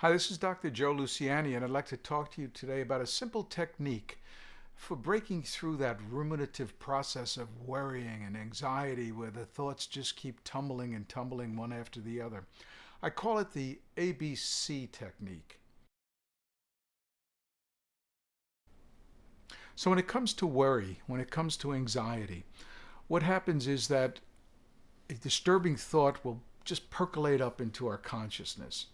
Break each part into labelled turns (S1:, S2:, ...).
S1: Hi, this is Dr. Joe Luciani, and I'd like to talk to you today about a simple technique for breaking through that ruminative process of worrying and anxiety where the thoughts just keep tumbling and tumbling one after the other. I call it the ABC technique. So when it comes to worry, when it comes to anxiety, what happens is that a disturbing thought will just percolate up into our consciousness.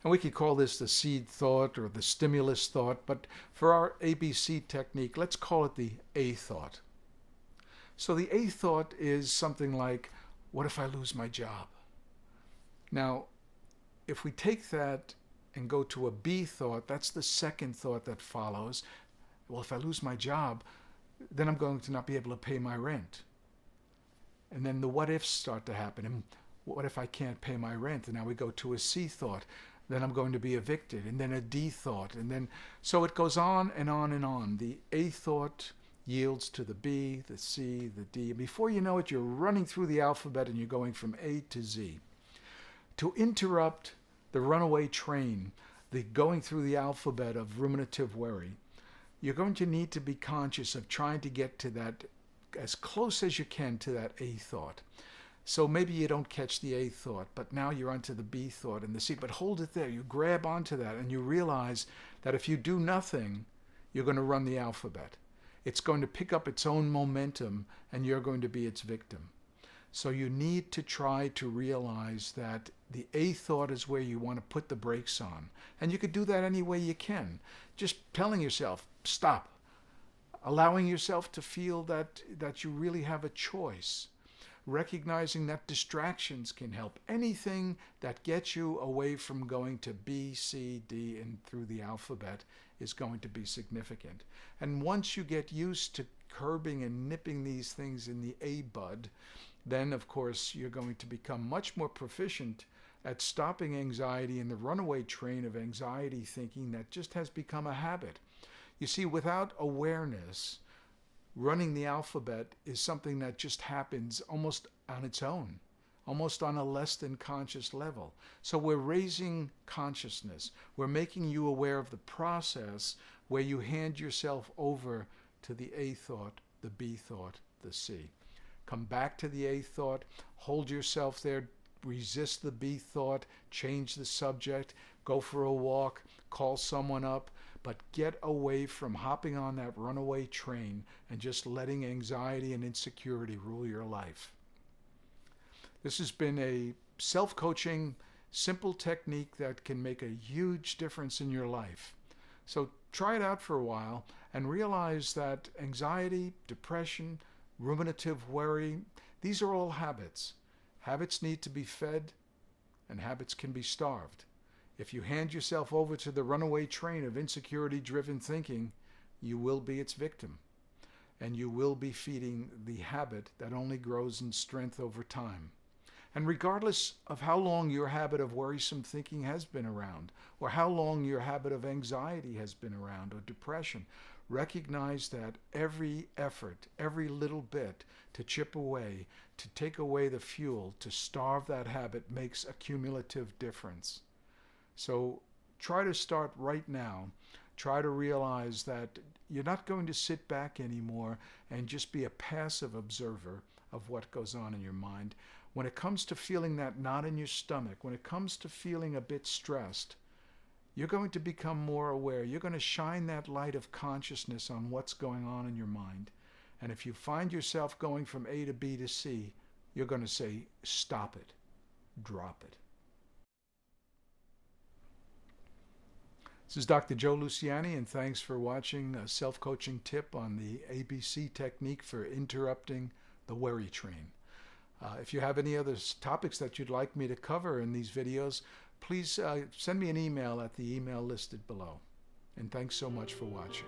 S1: And we could call this the seed thought or the stimulus thought, but for our ABC technique, let's call it the A thought. So the A thought is something like, what if I lose my job? Now, if we take that and go to a B thought, that's the second thought that follows. Well, if I lose my job, then I'm going to not be able to pay my rent. And then the what ifs start to happen. And what if I can't pay my rent? And now we go to a C thought. Then I'm going to be evicted. And then a D thought. And then, so it goes on and on and on. The A thought yields to the B, the C, the D. And before you know it, you're running through the alphabet and you're going from A to Z. To interrupt the runaway train, the going through the alphabet of ruminative worry, you're going to need to be conscious of trying to get to that as close as you can to that A thought. So maybe you don't catch the A thought, but now you're onto the B thought and the C. But hold it there. You grab onto that and you realize that if you do nothing, you're going to run the alphabet. It's going to pick up its own momentum and you're going to be its victim. So you need to try to realize that the A thought is where you want to put the brakes on. And you could do that any way you can. Just telling yourself, stop. Allowing yourself to feel that you really have a choice. Recognizing that distractions can help. Anything that gets you away from going to B, C, D, and through the alphabet is going to be significant. And once you get used to curbing and nipping these things in the A bud, then of course you're going to become much more proficient at stopping anxiety and the runaway train of anxiety thinking that just has become a habit. You see, without awareness, running the alphabet is something that just happens almost on its own, almost on a less than conscious level. So we're raising consciousness. We're making you aware of the process where you hand yourself over to the A thought, the B thought, the C. Come back to the A thought, hold yourself there, resist the B thought, change the subject, go for a walk, call someone up, but get away from hopping on that runaway train and just letting anxiety and insecurity rule your life. This has been a self-coaching, simple technique that can make a huge difference in your life. So try it out for a while and realize that anxiety, depression, ruminative worry, these are all habits. Habits need to be fed and habits can be starved. If you hand yourself over to the runaway train of insecurity-driven thinking, you will be its victim. And you will be feeding the habit that only grows in strength over time. And regardless of how long your habit of worrisome thinking has been around, or how long your habit of anxiety has been around, or depression, recognize that every effort, every little bit to chip away, to take away the fuel, to starve that habit makes a cumulative difference. So try to start right now. Try to realize that you're not going to sit back anymore and just be a passive observer of what goes on in your mind. When it comes to feeling that knot in your stomach, when it comes to feeling a bit stressed, you're going to become more aware. You're going to shine that light of consciousness on what's going on in your mind. And if you find yourself going from A to B to C, you're going to say, stop it, drop it. This is Dr. Joe Luciani, and thanks for watching a self-coaching tip on the ABC technique for interrupting the worry train. If you have any other topics that you'd like me to cover in these videos, please send me an email at the email listed below. And thanks so much for watching.